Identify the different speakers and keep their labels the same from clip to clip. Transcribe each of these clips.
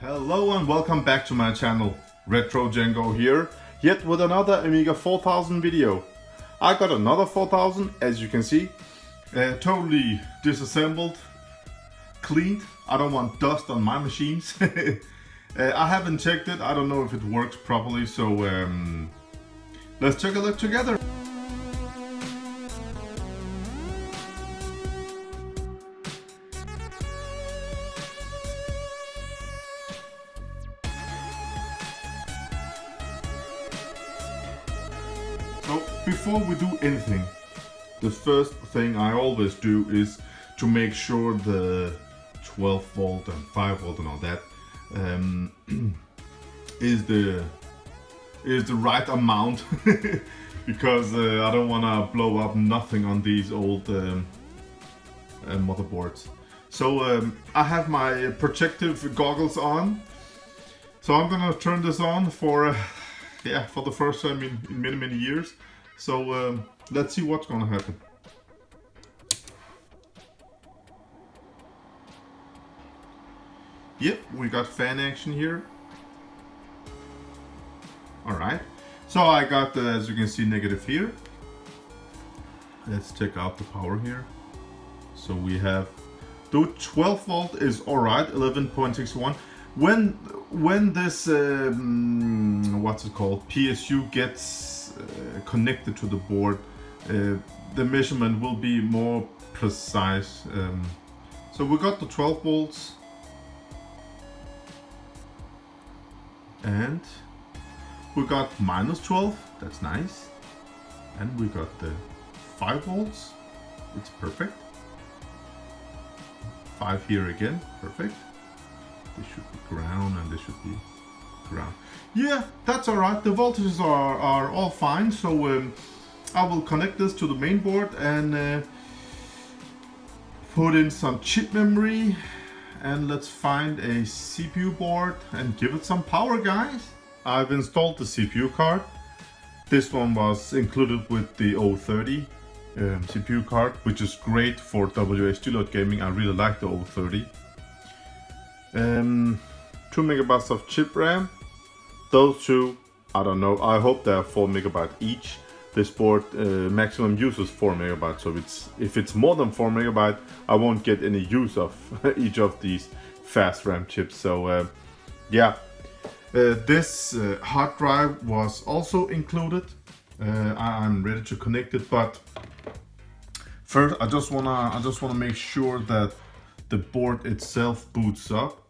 Speaker 1: Hello and welcome back to my channel. Retrocengo here, yet with another Amiga 4000 video. I got another 4000, as you can see, totally disassembled, cleaned. I don't want dust on my machines. I haven't checked it, I don't know if it works properly, so let's take a look together. So before we do anything, the first thing I always do is to make sure the 12 volt and 5 volt and all that is the right amount because I don't want to blow up nothing on these old motherboards. So I have my protective goggles on, so I'm gonna turn this on for the first time in many years. So let's see what's gonna happen. Yep, we got fan action here. Alright, so I got, as you can see, negative here. Let's check out the power here. So we have, though 12 volt is alright, 11.61. When this, what's it called, PSU gets connected to the board, the measurement will be more precise. So we got the 12 volts. And we got minus 12, that's nice. And we got the 5 volts, it's perfect. 5 here again, perfect. This should be ground and this should be ground. Yeah, that's alright, the voltages are all fine. So I will connect this to the main board and put in some chip memory. And let's find a CPU board and give it some power, guys. I've installed the CPU card. This one was included with the 030 CPU card, which is great for whdload gaming. I really like the 030. 2 megabytes of chip RAM. Those two, I don't know, I hope they are 4 megabytes each. This board maximum uses 4 megabytes, so if it's more than 4 megabytes, I won't get any use of each of these fast RAM chips. So this hard drive was also included. I'm ready to connect it, but first I just wanna make sure that the board itself boots up.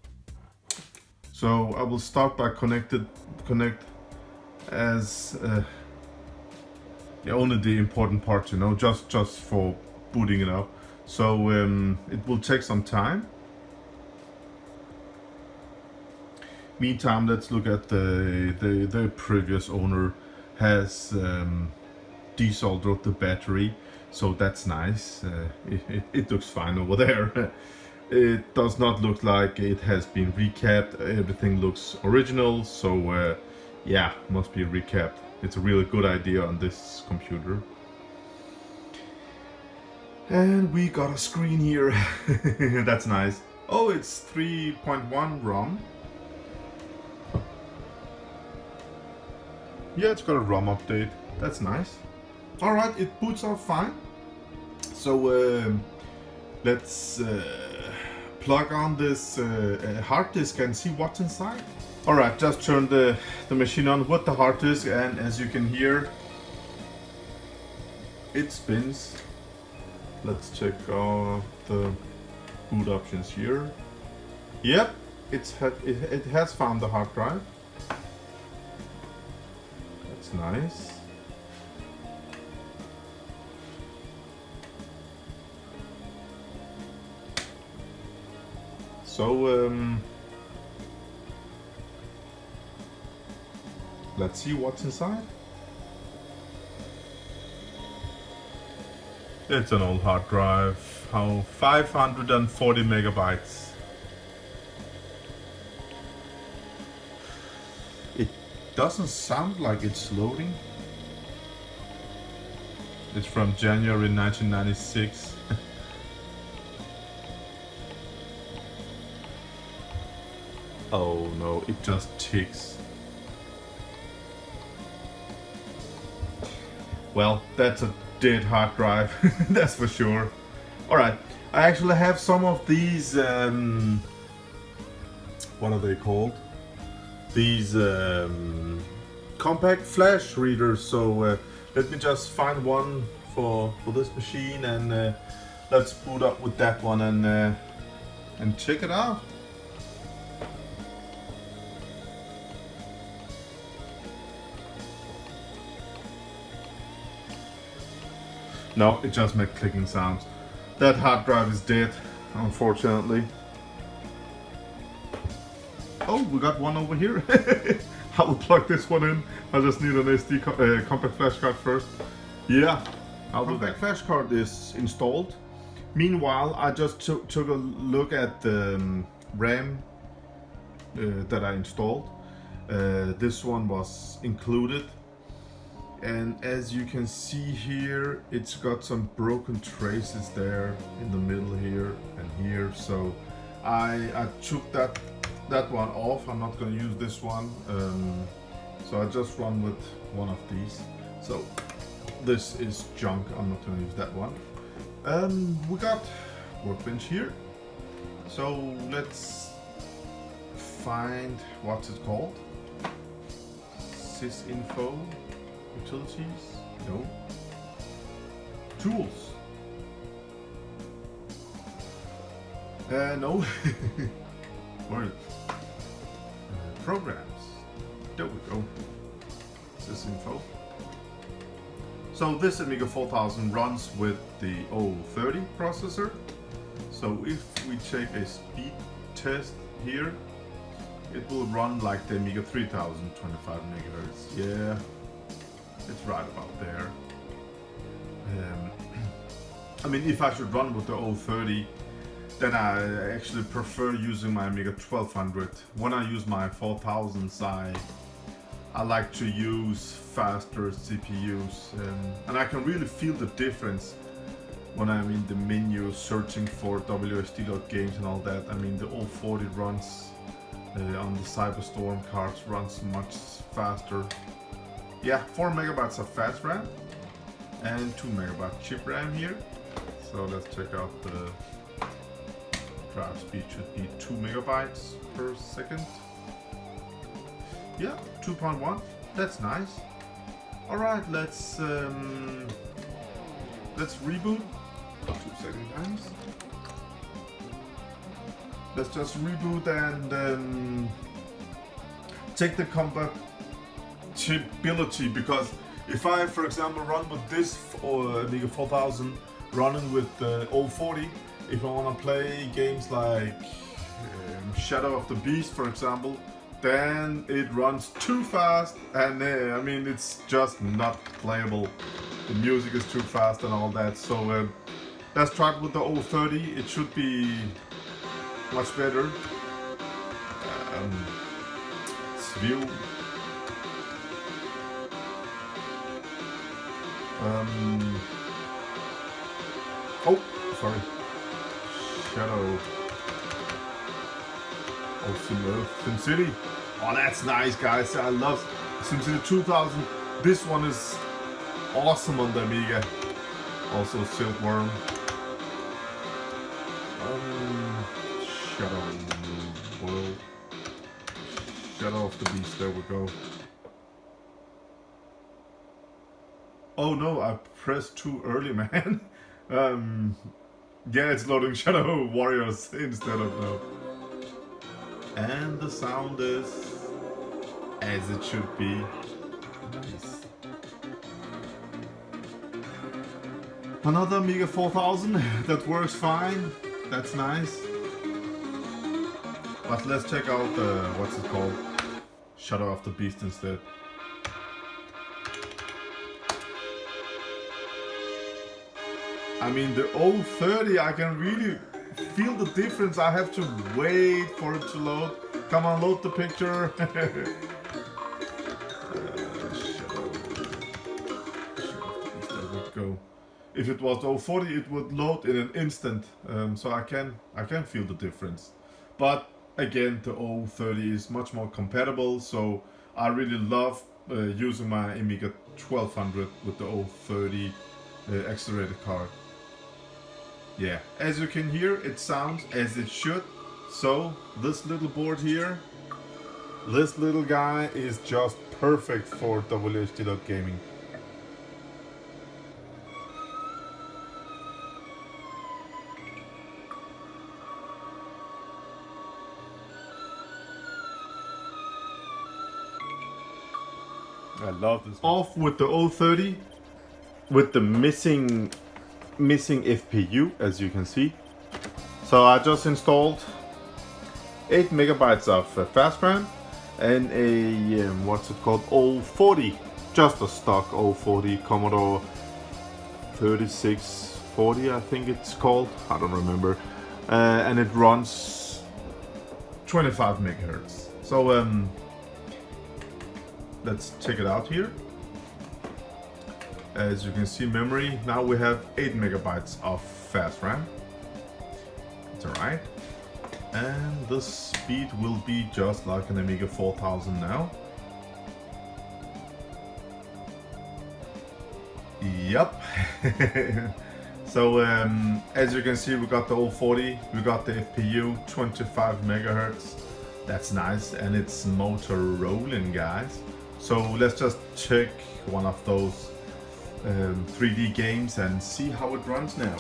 Speaker 1: So I will start by connect as only the important parts, you know, just for booting it up. So it will take some time. Meantime, let's look at the previous owner has desoldered the battery, so that's nice. It looks fine over there. It does not look like it has been recapped. Everything looks original, so yeah, must be recapped. It's a really good idea on this computer. And we got a screen here. That's nice. Oh, it's 3.1 ROM. Yeah, it's got a ROM update. That's nice. Alright, it boots up fine. So let's plug on this hard disk and see what's inside. Alright, just turn the machine on with the hard disk, and as you can hear, it spins. Let's check out the boot options here. Yep, it has found the hard drive. That's nice. So let's see what's inside. It's an old hard drive, 540 megabytes. It doesn't sound like it's loading. It's from January 1996. Oh no, it just ticks. Well, that's a dead hard drive, that's for sure. Alright, I actually have some of these, what are they called? These compact flash readers, so let me just find one for this machine, and let's boot up with that one and check it out. No, it just made clicking sounds. That hard drive is dead, unfortunately. Oh, we got one over here. I will plug this one in. I just need an SD compact flash card first. Yeah, I'll do that. Compact flash card is installed. Meanwhile, I just took a look at the RAM that I installed. This one was included. And as you can see here, it's got some broken traces there in the middle here and here. So I took that one off. I'm not going to use this one. So I just run with one of these. So this is junk. I'm not going to use that one. We got workbench here. So let's find what's it called. Sysinfo. Utilities? No. Tools? No. Where is it? Programs. There we go. Sysinfo. So this Amiga 4000 runs with the 030 processor. So if we take a speed test here, it will run like the Amiga 3000, 25 megahertz. Yeah. It's right about there. I mean, if I should run with the 030, then I actually prefer using my Amiga 1200. When I use my 4000s, I like to use faster CPUs, and I can really feel the difference when I'm in the menu searching for whdload games and all that. I mean, the 040 runs on the Cyberstorm cards runs much faster. Yeah, 4 megabytes of fast RAM and 2 megabyte chip RAM here. So let's check out the drive speed. Should be 2 megabytes per second. Yeah, 2.1. That's nice. All right, let's reboot. 2 second times. Let's just reboot and check the compatibility, because if I, for example, run with this or Amiga 4000 running with the 040, if I want to play games like Shadow of the Beast, for example, then it runs too fast, and I mean, it's just not playable. The music is too fast and all that. So let's try it with the 030. It should be much better. Let's view. Oh, sorry. Shadow. Oh, SimCity. Oh, that's nice, guys. I love SimCity 2000. This one is awesome on the Amiga. Also Silkworm. Shadow World. Shadow of the Beast. There we go. Oh no, I pressed too early, man. Yeah, it's loading Shadow Warriors instead of no. And the sound is as it should be. Nice. Another Amiga 4000 that works fine. That's nice. But let's check out what's it called? Shadow of the Beast instead. I mean, the 030, I can really feel the difference. I have to wait for it to load. Come on, load the picture. Shadow. There we go. If it was 040, it would load in an instant. So I can feel the difference. But again, the 030 is much more compatible, so I really love using my Amiga 1200 with the 030 accelerated card. Yeah, as you can hear, it sounds as it should. So this little board here, this little guy is just perfect for whdload gaming. I love this. Off with the 030 with the missing FPU, as you can see. So I just installed 8 megabytes of fast RAM and a what's it called, 040, just a stock 040 Commodore 3640, I think it's called, I don't remember, and it runs 25 megahertz. So let's check it out here. As you can see, memory, now we have 8 megabytes of fast RAM. It's alright. And the speed will be just like an Amiga 4000 now. Yep. So as you can see, we got the 040, we got the FPU, 25 megahertz. That's nice, and it's motor rolling, guys. So let's just check one of those 3D games and see how it runs now.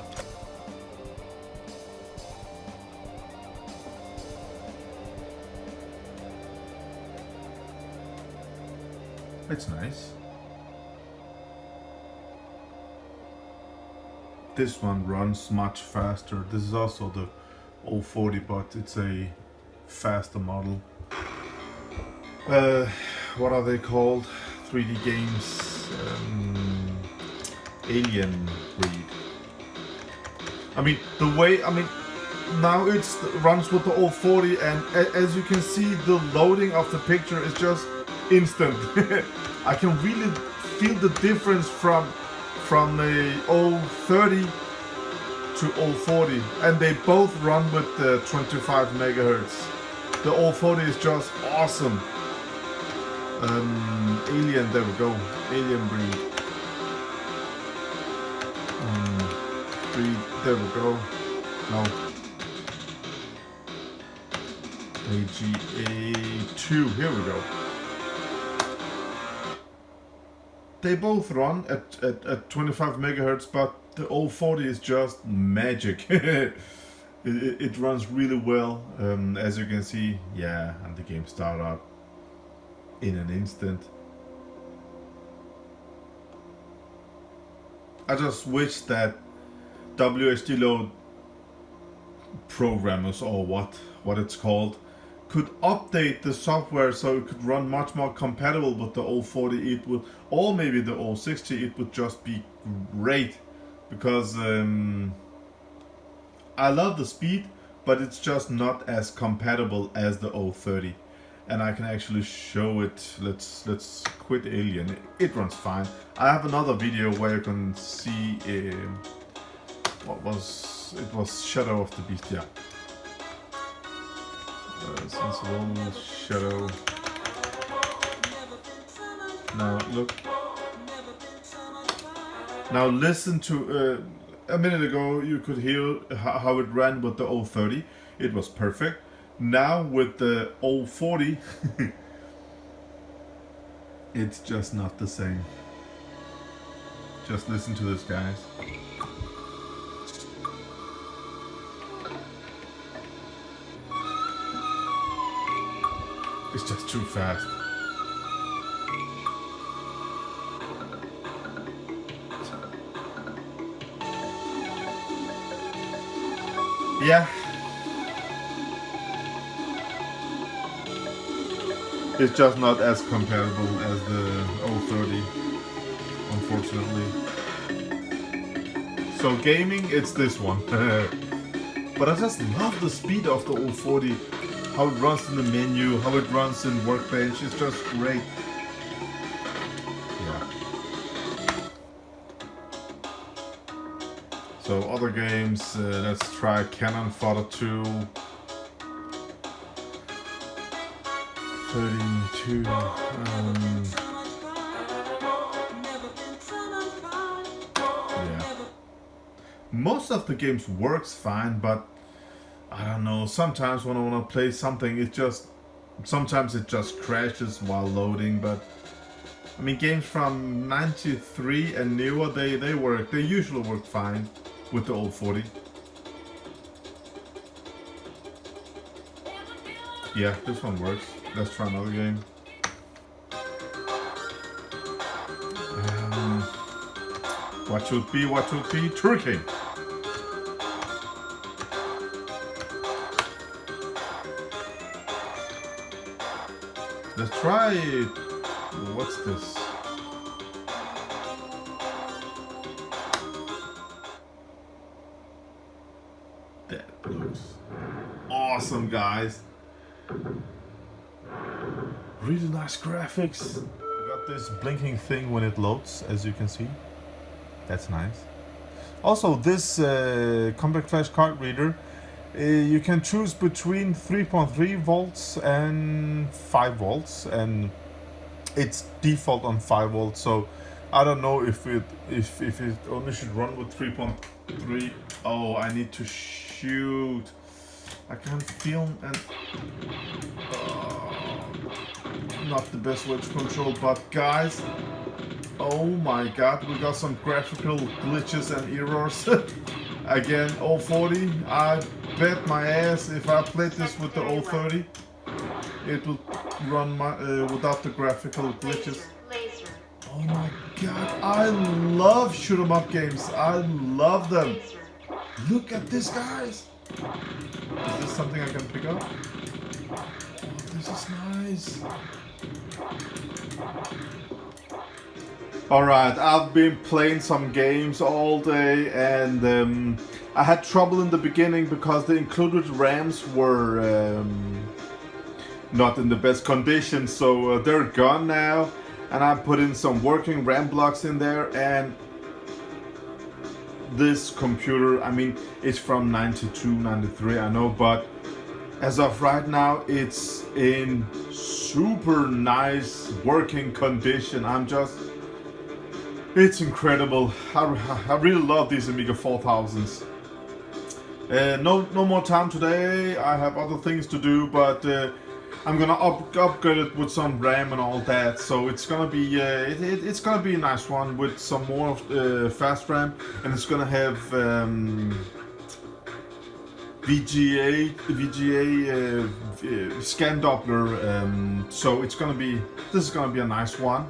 Speaker 1: It's nice. This one runs much faster. This is also the 040, but it's a faster model. What are they called? 3D games. Alien Breed. I mean, the way, now it runs with the 040, and as you can see, the loading of the picture is just instant. I can really feel the difference from the 030 to 040, and they both run with the 25 megahertz. The 040 is just awesome. Alien, there we go. Alien Breed. There we go. No. AGA2. Here we go. They both run at 25 megahertz, but the 040 is just magic. it runs really well. As you can see, yeah, and the game started up in an instant. I just wish that whdload programmers, or what it's called, could update the software so it could run much more compatible with the 040. It would, or maybe the 060. It would just be great, because I love the speed, but it's just not as compatible as the 030. And I can actually show it. Let's quit Alien. It runs fine. I have another video where you can see it was Shadow of the Beast, yeah. Sensible Shadow. Now look. Now listen to a minute ago you could hear how it ran with the 030. It was perfect. Now with the 040 it's just not the same. Just listen to this, guys. It's just too fast. Yeah. It's just not as compatible as the 030, unfortunately. So gaming, it's this one. But I just love the speed of the 040. How it runs in the menu, how it runs in Workbench, it's just great. Yeah. So other games, let's try Cannon Fodder 2. 32. Yeah. Most of the games works fine, but I don't know. Sometimes when I want to play something, sometimes it just crashes while loading. But I mean, games from '93 and newer, they work. They usually work fine with the old 40. Yeah, this one works. Let's try another game. What should be? Turkey. Let's try it. What's this? That looks awesome, guys. Really nice graphics. We got this blinking thing when it loads, as you can see. That's nice. Also, this compact flash card reader, you can choose between 3.3 volts and 5 volts, and it's default on 5 volts. So I don't know if it only should run with 3.3. Oh, I need to shoot. I can't film and not the best way to control, but guys, oh my god, we got some graphical glitches and errors. Again, 040, I bet my ass if I played this with the 030, it will run without the graphical glitches. Oh my god, I love shoot 'em up games. I love them. Look at this, guys. Is this something I can pick up? Oh, this is nice. Alright, I've been playing some games all day, and I had trouble in the beginning because the included RAMs were not in the best condition, so they're gone now, and I put in some working RAM blocks in there, and this computer, I mean, it's from 92, 93, I know, but as of right now, it's in super nice working condition. It's incredible. I really love these Amiga 4000s. No more time today. I have other things to do, but I'm gonna upgrade it with some RAM and all that. So it's gonna be it's gonna be a nice one with some more fast RAM, and it's gonna have VGA scan Doppler. So this is gonna be a nice one.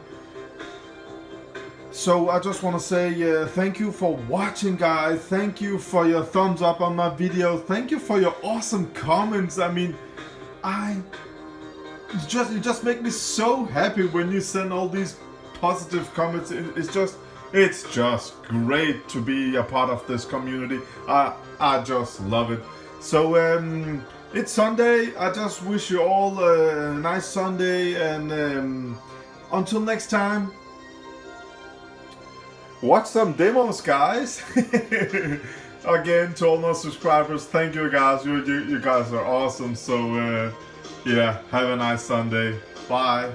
Speaker 1: So I just want to say thank you for watching, guys. Thank you for your thumbs up on my video. Thank you for your awesome comments. I mean, you just make me so happy when you send all these positive comments. It's just great to be a part of this community. I just love it. So it's Sunday. I just wish you all a nice Sunday, and until next time, watch some demos, guys. Again, to all my subscribers, thank you, guys. You guys are awesome. So yeah, have a nice Sunday. Bye.